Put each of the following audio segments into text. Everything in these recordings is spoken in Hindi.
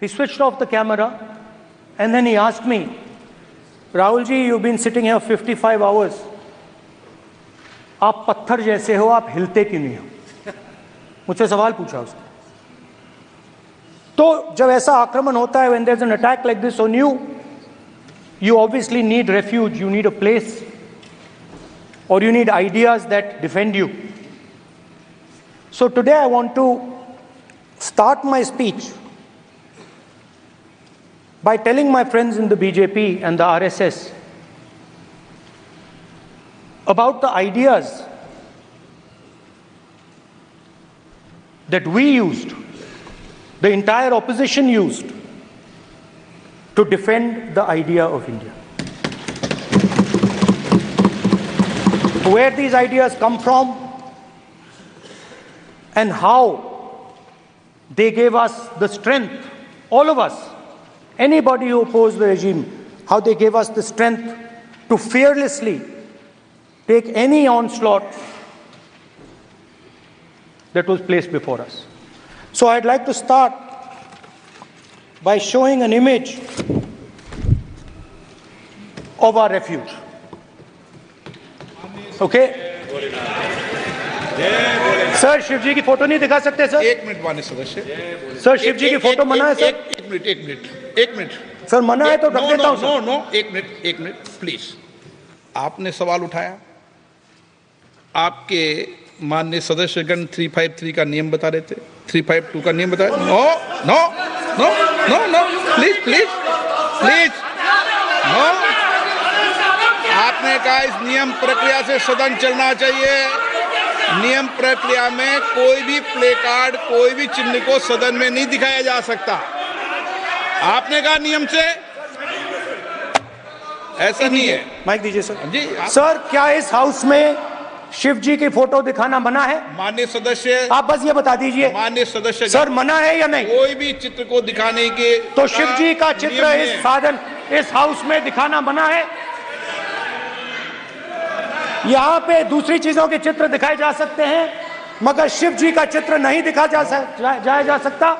He switched off the camera and then he asked me, Rahul ji, you've been sitting here 55 hours. आप पत्थर जैसे हो, आप हिलते क्यों नहीं हो? मुझसे सवाल पूछा उसने. तो जब ऐसा आक्रमण होता है, when there's an attack like this on you, you obviously need refuge, you need a place, or you need ideas that defend you. So today I want to start my speech by telling my friends in the BJP and the RSS about the ideas that we used, the entire opposition used, to defend the idea of India. Where these ideas come from and how they gave us the strength, all of us, anybody who opposed the regime, how they gave us the strength to fearlessly take any onslaught that was placed before us. So I'd like to start by showing an image of our refuge. Okay? Sir Shiv ji की फोटो नहीं दिखा सकते सर? एक मिनट माननीय सदस्य. सर शिव जी की फोटो मना है सर? एक मिनट सर मना है तो रख देता हूं सर. नो एक मिनट प्लीज. आपने सवाल उठाया, आपके माननीय सदस्यगण 353 का नियम बता रहे थे, 352 का नियम बता रहे. No please no. आपने कहा इस नियम प्रक्रिया से सदन चलना चाहिए. नियम प्रक्रिया में कोई भी प्ले कार्ड, कोई भी चिन्ह को सदन में नहीं दिखाया जा सकता. आपने कहा नियम से, ऐसा नहीं है. माइक दीजिए सर. जी सर, क्या इस हाउस में शिव जी की फोटो दिखाना मना है? माननीय सदस्य, आप बस ये बता दीजिए. माननीय सदस्य सर मना है या नहीं? कोई भी चित्र को दिखाने के तो शिव जी का चित्र इस हाउस में दिखाना मना है. यहाँ पे दूसरी चीजों के चित्र दिखाए जा सकते हैं, मगर शिव जी का चित्र नहीं दिखा जा सकता.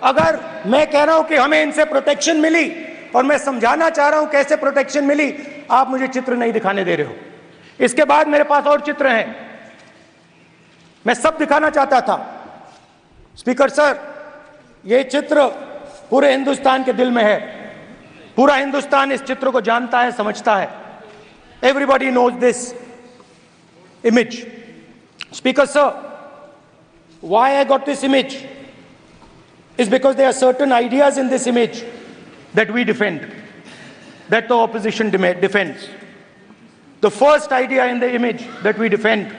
अगर मैं कह रहा हूं कि हमें इनसे प्रोटेक्शन मिली और मैं समझाना चाह रहा हूं कैसे प्रोटेक्शन मिली, आप मुझे चित्र नहीं दिखाने दे रहे हो. इसके बाद मेरे पास और चित्र हैं, मैं सब दिखाना चाहता था. स्पीकर सर, ये चित्र पूरे हिंदुस्तान के दिल में है. पूरा हिंदुस्तान इस चित्र को जानता है, समझता है. Everybody knows this image. Speaker sir, why I got this image is because there are certain ideas in this image that we defend, that the opposition defends. The first idea in the image that we defend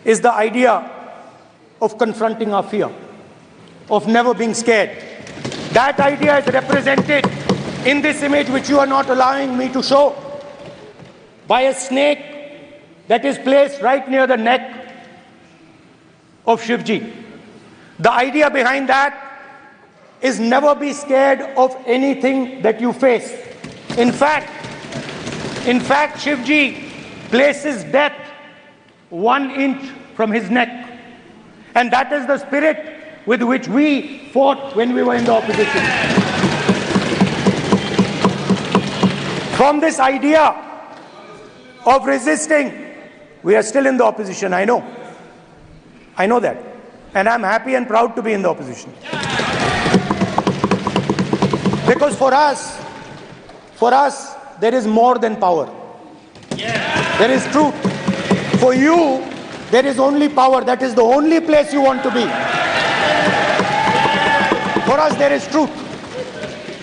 is the idea of confronting our fear, of never being scared. That idea is represented in this image, which you are not allowing me to show, by a snake that is placed right near the neck of Shivji. The idea behind that is never be scared of anything that you face. In fact, Shivji places death 1 inch from his neck. And that is the spirit with which we fought when we were in the opposition. From this idea of resisting, we are still in the opposition. I know that, and I'm happy and proud to be in the opposition, because for us there is more than power. There is truth. For you there is only power. That is the only place you want to be. For us there is truth,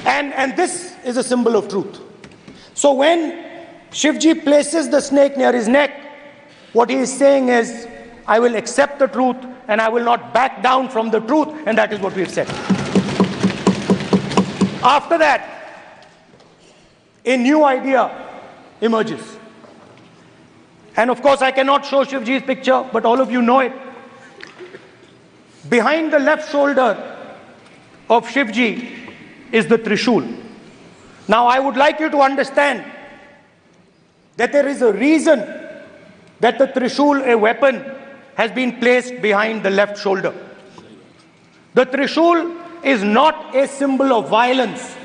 and this is a symbol of truth. So when Shivji places the snake near his neck, what he is saying is, I will accept the truth and I will not back down from the truth, and that is what we have said. After that, a new idea emerges. And of course, I cannot show Shivji's picture, but all of you know it. Behind the left shoulder of Shivji is the Trishul. Now, I would like you to understand that there is a reason that the Trishul, a weapon, has been placed behind the left shoulder. The Trishul is not a symbol of violence.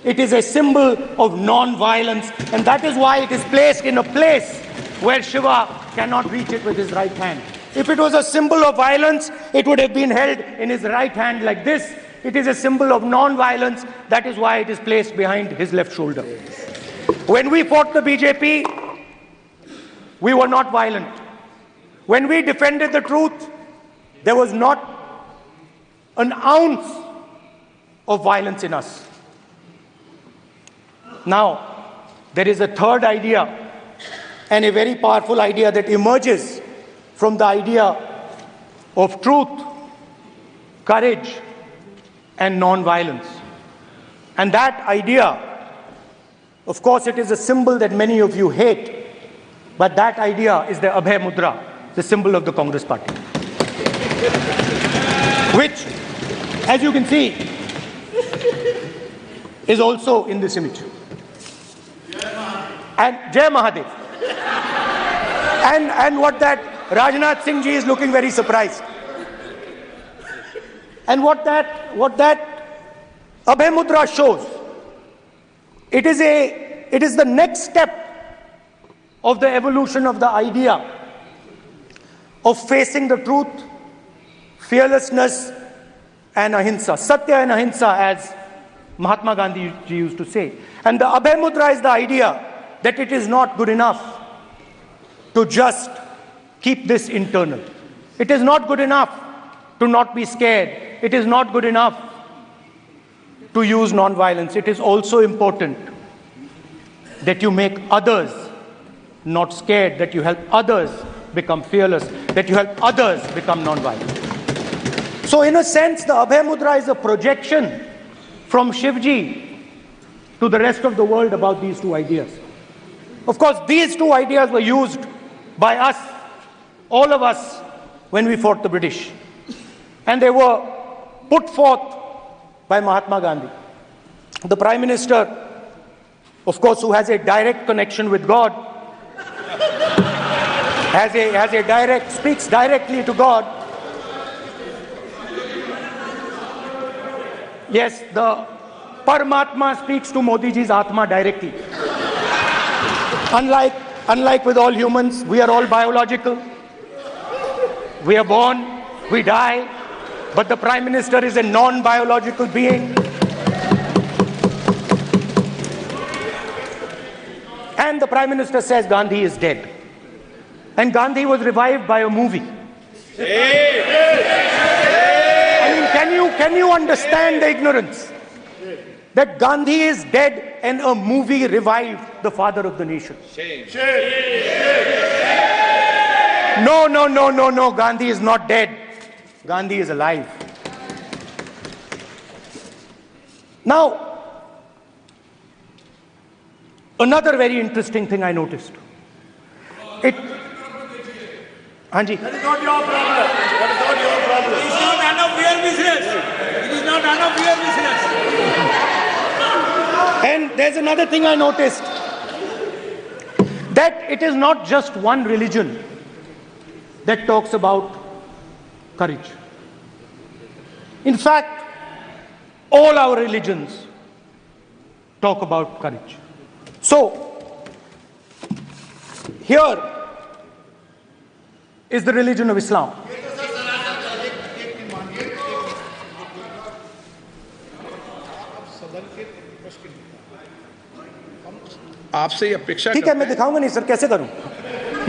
It is a symbol of non-violence, and that is why it is placed in a place where Shiva cannot reach it with his right hand. If it was a symbol of violence, it would have been held in his right hand like this. It is a symbol of non-violence. That is why it is placed behind his left shoulder. When we fought the BJP, we were not violent. When we defended the truth, there was not an ounce of violence in us. Now, there is a third idea, and a very powerful idea that emerges from the idea of truth, courage, and non-violence. And that idea, of course, it is a symbol that many of you hate, but that idea is the Abhay Mudra, the symbol of the Congress Party, which, as you can see, is also in this image. And Jai Mahadev. And what that Rajnath Singh ji is looking very surprised. And what that Abhay Mudra shows, it is the next step of the evolution of the idea of facing the truth, fearlessness, and ahimsa. Satya and ahimsa, as Mahatma Gandhi ji used to say. And the Abhay Mudra is the idea that it is not good enough to just keep this internal. It is not good enough to not be scared. It is not good enough to use non-violence. It is also important that you make others not scared, that you help others become fearless, that you help others become non-violent. So in a sense, the Abhay Mudra is a projection from Shivji to the rest of the world about these two ideas. Of course, these two ideas were used by us, all of us, when we fought the British. And they were put forth by Mahatma Gandhi. The Prime Minister, of course, who has a direct connection with God, speaks directly to God. Yes, the Paramatma speaks to Modi ji's Atma directly. Unlike with all humans, we are all biological. We are born, we die, but the Prime Minister is a non-biological being. And the Prime Minister says Gandhi is dead. And Gandhi was revived by a movie. I mean, can you understand the ignorance? That Gandhi is dead and a movie revived the father of the nation. No, Gandhi is not dead. Gandhi is alive. Now, another very interesting thing I noticed. Hanji. That is not your problem. That is not your problem. It is not none of your business. It is not none of your business. And there's another thing I noticed. That it is not just one religion that talks about courage. In fact, all our religions talk about courage. So, here is the religion of Islam. आपसे ये अपेक्षा ठीक है, मैं दिखाऊंगा नहीं सर, कैसे करूं?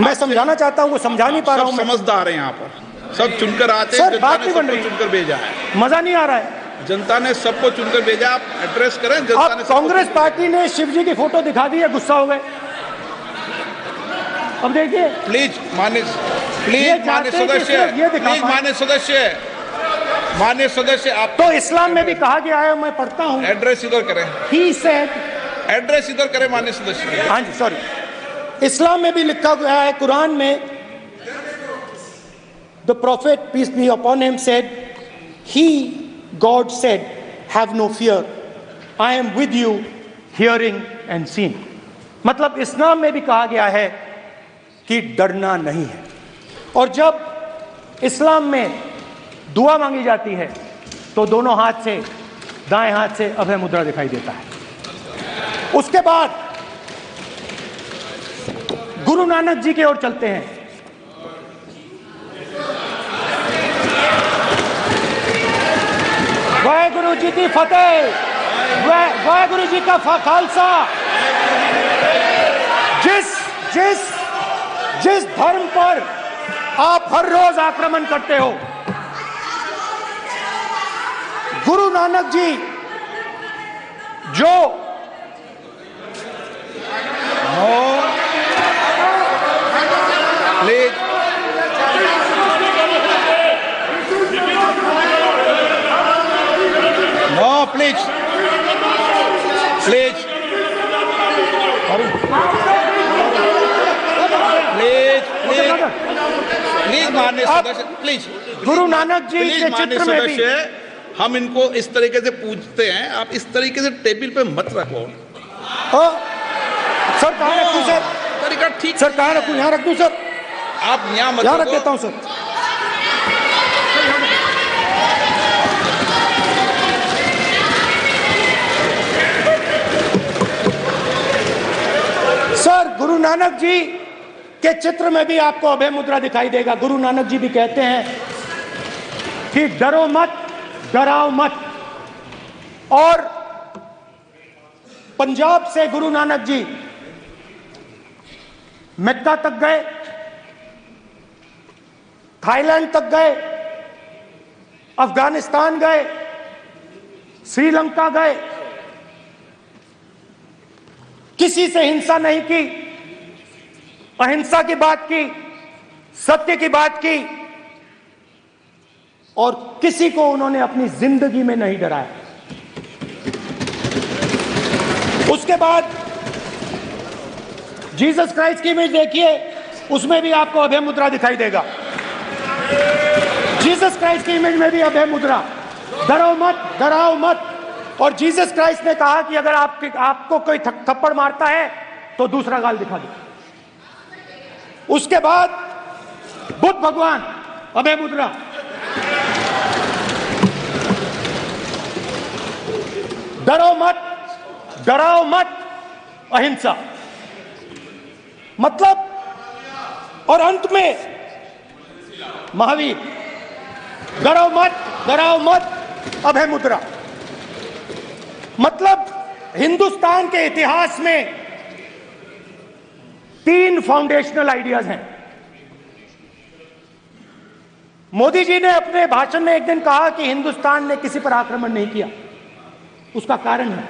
मैं समझाना चाहता हूं, वो समझा नहीं पा रहा हूं। सब समझदार हैं यहाँ पर, सब चुनकर आते हैं। सर, बात नहीं बन रही, चुनकर भेजा है, मजा नहीं आ रहा है। जनता ने सबको चुनकर भेजा। आप एड्रेस करें जनता ने। कांग्रेस पार्टी ने शिवजी की फोटो दिखा दी है, गुस्सा हो गए। अब देखिए, प्लीज मान्य सदस्य, आप तो इस्लाम में भी कहा गया है, मैं पढ़ता हूं। एड्रेस इधर करें। He said, एड्रेस इधर करें मान्य सदस्य। हाँ जी, सॉरी। इस्लाम में भी लिखा गया है, कुरान में, the prophet, peace be upon him, said, God said, have no fear. I am with you, hearing and seeing. मतलब इस्लाम में भी कहा गया है कि डरना नहीं है। और जब इस्लाम में दुआ मांगी जाती है तो दोनों हाथ से दाएं हाथ से अभय मुद्रा दिखाई देता है। उसके बाद गुरु नानक जी की ओर चलते हैं। वाहेगुरु जी की फतेह, वाहेगुरु जी का खालसा। जिस धर्म पर आप हर रोज आक्रमण करते हो, गुरु नानक जी जो please no, please please please please please माननीय सदस्य, please Guru Nanak ji please के माननीय चित्र में भी सदस्य, हम इनको इस तरीके से पूछते हैं, आप इस तरीके से टेबल पे मत रखो। सर कहाँ रखूं सर? तरीका ठीक सर कहाँ रखूं? यहाँ रख दूं सर? आप यहाँ मत यहाँ रख रखो। देता हूं सर। सर गुरु नानक जी के चित्र में भी आपको अभय मुद्रा दिखाई देगा। गुरु नानक जी भी कहते हैं कि डरो मत, डराओ मत। और पंजाब से गुरु नानक जी मक्का तक गए, थाईलैंड तक गए, अफगानिस्तान गए, श्रीलंका गए, किसी से हिंसा नहीं की, अहिंसा की बात की, सत्य की बात की, और किसी को उन्होंने अपनी जिंदगी में नहीं डराया। उसके बाद जीसस क्राइस्ट की इमेज देखिए, उसमें भी आपको अभय मुद्रा दिखाई देगा। जीसस क्राइस्ट की इमेज में भी अभय मुद्रा, डरो मत, डराओ मत। और जीसस क्राइस्ट ने कहा कि अगर आपको कोई थप्पड़ मारता है तो दूसरा गाल दिखा दो। उसके बाद बुद्ध भगवान, अभय मुद्रा। डरो मत, डराओ मत, अहिंसा। मतलब, और अंत में महावीर, डरो मत, डराओ मत, अभय मुद्रा। मतलब हिंदुस्तान के इतिहास में 3 फाउंडेशनल आइडियाज हैं। मोदी जी ने अपने भाषण में एक दिन कहा कि हिंदुस्तान ने किसी पर आक्रमण नहीं किया। उसका कारण है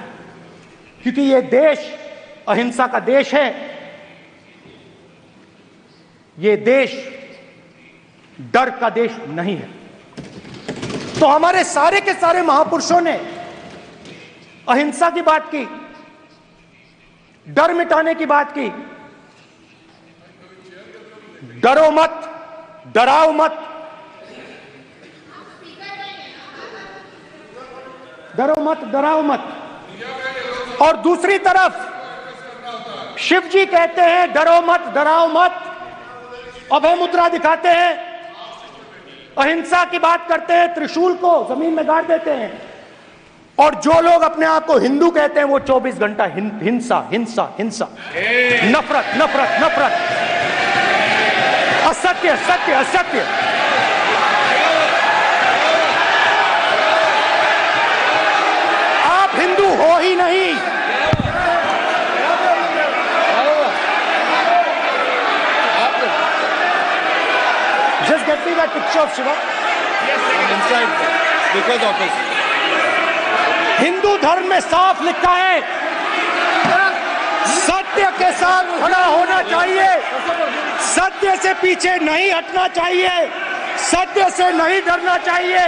क्योंकि यह देश अहिंसा का देश है। यह देश डर का देश नहीं है। तो हमारे सारे के सारे महापुरुषों ने अहिंसा की बात की, डर मिटाने की बात की। डरो मत, डराओ मत, डरो मत, डराओ मत। और दूसरी तरफ शिव जी कहते हैं डरो मत, डराओ मत, अभय मुद्रा दिखाते हैं, अहिंसा की बात करते हैं, त्रिशूल को जमीन में गाड़ देते हैं। और जो लोग अपने आप को हिंदू कहते हैं वो 24 घंटा हिंसा, हिंसा, हिंसा, नफरत, नफरत, नफरत, असत्य, सत्य, असत्य। आप हिंदू हो ही नहीं। Just get me that picture of Shiva. inside because of it. Hindu धर्म में साफ लिखा है, सत्य के साथ खड़ा होना चाहिए, सत्य से पीछे नहीं हटना चाहिए, सत्य से नहीं डरना चाहिए।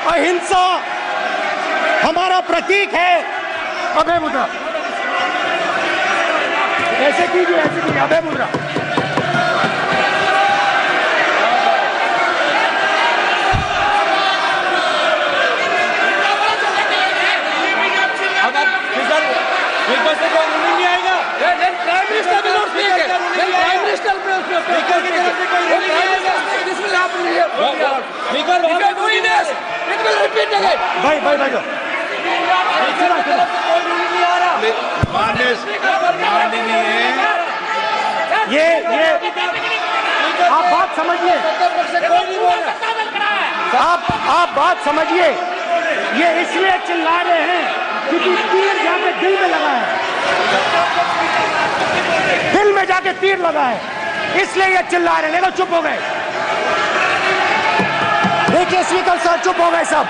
अहिंसा हमारा प्रतीक है। अभय मुद्रा ऐसे कीजिए, ऐसे कीजिए, अभय मुद्रा। भाई भाई भाई माननीय ये आप बात समझिए, आप बात समझिए। ये इसलिए चिल्ला रहे हैं क्योंकि तीर जाके दिल में लगा है, दिल में जाके तीर लगा है, इसलिए ये चिल्ला रहे हैं। देखो चुप हो गए, देखिए स्पीकर सर चुप हो गए सब।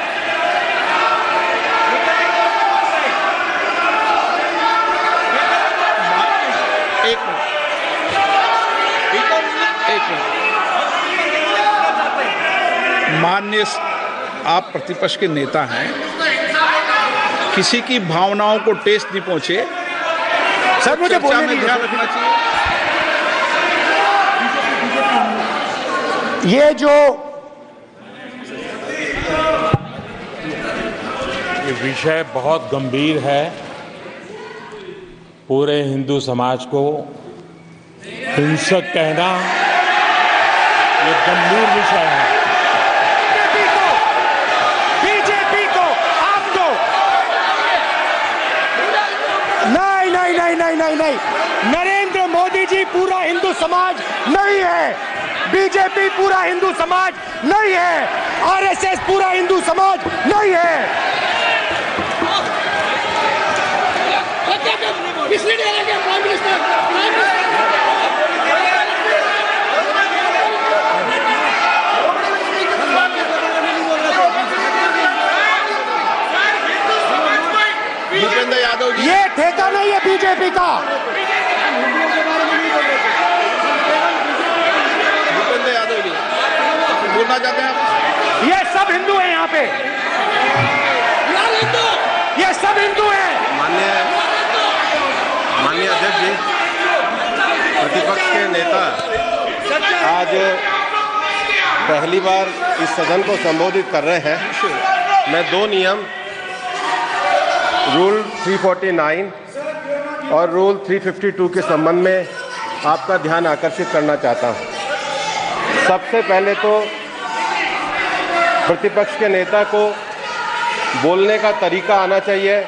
एक मिनट। माननीय, आप प्रतिपक्ष के नेता हैं, किसी की भावनाओं को ठेस नहीं पहुंचे। सर मुझे चर्चा में ध्यान रखना चाहिए। ये विषय बहुत गंभीर है। पूरे हिंदू समाज को हिंसक कहना ये गंभीर विषय है। बीजेपी को आपको नहीं, नरेंद्र मोदी जी पूरा हिंदू समाज नहीं है, बीजेपी पूरा हिंदू समाज नहीं है, आरएसएस पूरा हिंदू समाज नहीं है। भूपेंद्र यादव जी, ये ठेका नहीं है बीजेपी का। भूपेंद्र यादव जी बोलना चाहते हैं आप? ये सब हिंदू हैं यहाँ पे, ये सब हिंदू हैं। माननीय अध्यक्ष जी, प्रतिपक्ष के नेता आज पहली बार इस सदन को संबोधित कर रहे हैं। मैं दो नियम, रूल 349 और रूल 352 के संबंध में आपका ध्यान आकर्षित करना चाहता हूं। सबसे पहले तो प्रतिपक्ष के नेता को बोलने का तरीका आना चाहिए।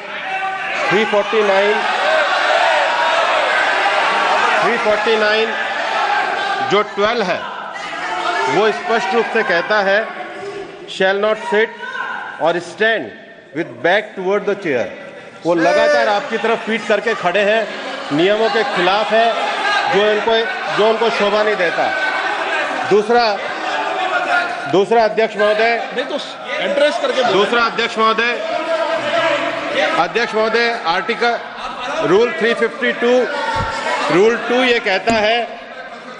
349 जो 12 है वो स्पष्ट रूप से कहता है शैल नॉट सिट और stand with back toward the chair. वो लगातार आपकी तरफ पीठ करके खड़े हैं, नियमों के खिलाफ है, जो उनको शोभा नहीं देता। दूसरा अध्यक्ष महोदय, नहीं तो एड्रेस करके दूसरा अध्यक्ष महोदय आर्टिकल रूल 352 रूल 2 ये कहता है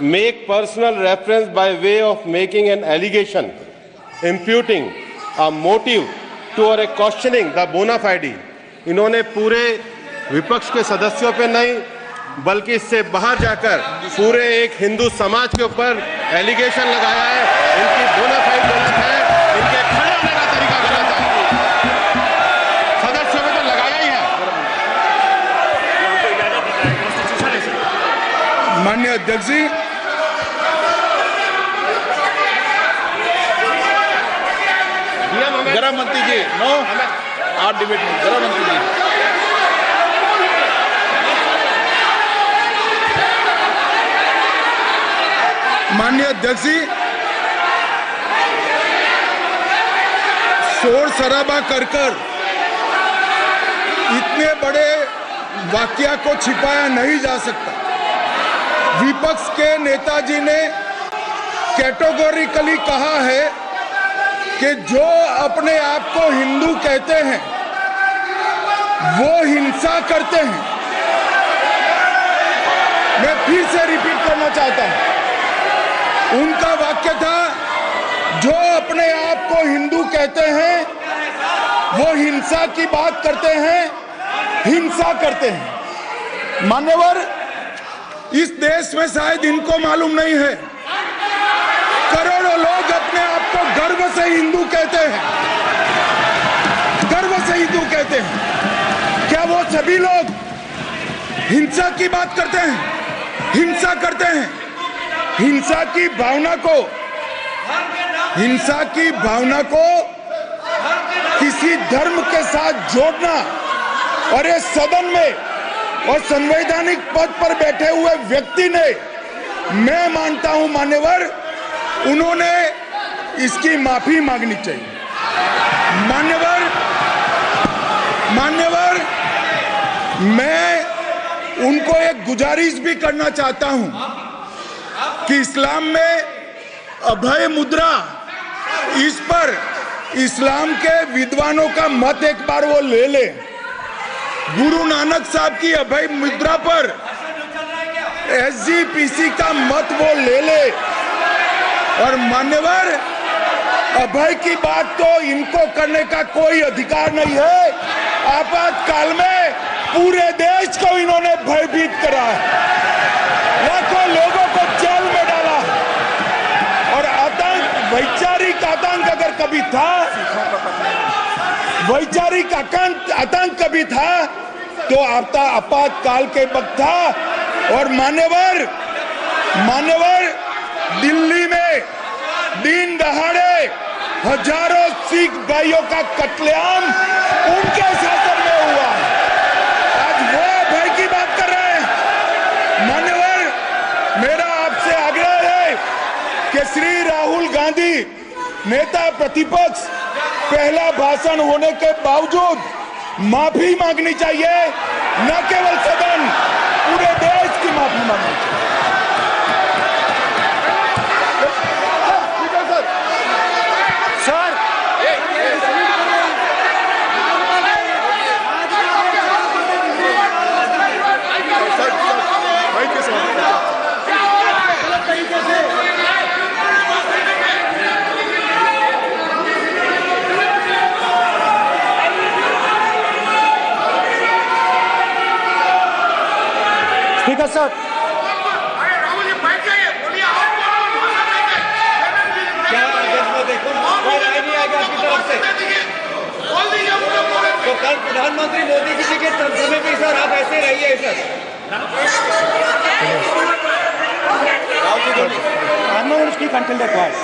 make personal reference by way of making an allegation imputing a motive to और ए क्वेश्चनिंग द बोना फाइडी। इन्होंने पूरे विपक्ष के सदस्यों पे नहीं बल्कि इससे बाहर जाकर पूरे एक हिंदू समाज के ऊपर एलिगेशन लगाया है। इनकी बोनाफाइड गलत है, इनके खड़े होने का तरीका गलत है। सदस्यों में तो लगाया ही है। माननीय अध्यक्ष जी, गृह मंत्री जी, नो आप डिबेट में गृह मंत्री जी। माननीय अध्यक्ष जी, शोर शराबा कर इतने बड़े वाकया को छिपाया नहीं जा सकता। विपक्ष के नेताजी ने कैटेगोरिकली कहा है कि जो अपने आप को हिंदू कहते हैं वो हिंसा करते हैं। मैं फिर से रिपीट करना चाहता हूं, उनका वाक्य था जो अपने आप को हिंदू कहते हैं वो हिंसा की बात करते हैं, हिंसा करते हैं। मान्यवर, इस देश में शायद इनको मालूम नहीं है, करोड़ों लोग अपने आप को गर्व से हिंदू कहते हैं, गर्व से हिंदू कहते हैं। क्या वो सभी लोग हिंसा की बात करते हैं, हिंसा करते हैं? हिंसा की भावना को किसी धर्म के साथ जोड़ना, और ये सदन में और संवैधानिक पद पर बैठे हुए व्यक्ति ने, मैं मानता हूं मान्यवर, उन्होंने इसकी माफी मांगनी चाहिए। मान्यवर, मैं उनको एक गुजारिश भी करना चाहता हूं कि इस्लाम में अभय मुद्रा, इस पर इस्लाम के विद्वानों का मत एक बार वो ले ले। गुरु नानक साहब की अभय मुद्रा पर SGPC का मत वो ले ले। और मान्यवर, अभय की बात तो इनको करने का कोई अधिकार नहीं है। आपातकाल में पूरे देश को इन्होंने भयभीत करा है, लाखों लोगों को जेल में डाला। और आतंक, वैचारिक आतंक अगर कभी था, वैचारिक आतंक कभी था तो आपातकाल के वक्त था। और मान्यवर, दिल्ली में दिन दहाड़े हजारों सिख भाइयों का कत्लेआम उनके शासन में हुआ। आज वो भय की बात कर रहे हैं। मान्यवर, मेरा आपसे आग्रह है कि श्री राहुल गांधी, नेता प्रतिपक्ष, पहला भाषण होने के बावजूद माफी मांगनी चाहिए। न केवल सदन, पूरे देश की माफी मांगनी चाहिए। स्पीकर सर, तो कल प्रधानमंत्री मोदी जी के समय भी सर आप ऐसे रहिए sir. I'm not going to speak until they're quiet.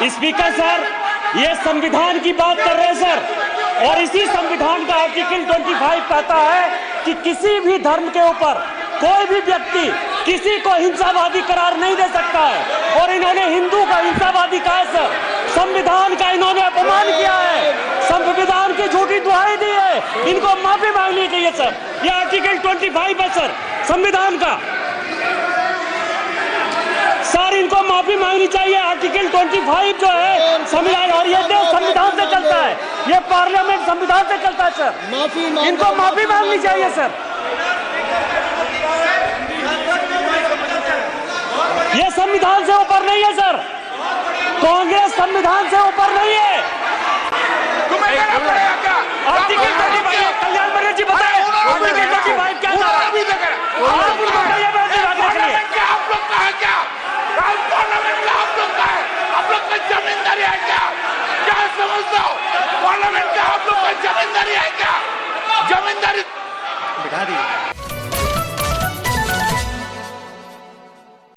Speaker sir, ये संविधान की बात कर रहे हैं सर, और इसी संविधान का आर्टिकल 25 कहता है कि किसी भी धर्म के ऊपर कोई भी व्यक्ति किसी को हिंसावादी करार नहीं दे सकता है। और इन्होंने हिंदू का हिंसावादी कहा है सर। संविधान का इन्होंने अपमान किया है, संविधान की झूठी दुहाई दी है। इनको माफी मांगनी चाहिए सर। ये आर्टिकल 25 है सर संविधान का। सर इनको माफी मांगनी चाहिए। आर्टिकल 25 जो है संविधान, और ये देश संविधान से चलता है, ये पार्लियामेंट संविधान से चलता है सर। इनको माफी मांगनी चाहिए सर। ये संविधान से ऊपर नहीं है सर। कांग्रेस संविधान से ऊपर नहीं है। आर्टिकल 25 कल्याण बनर्जी बताए आर्टिकल 25 क्या था?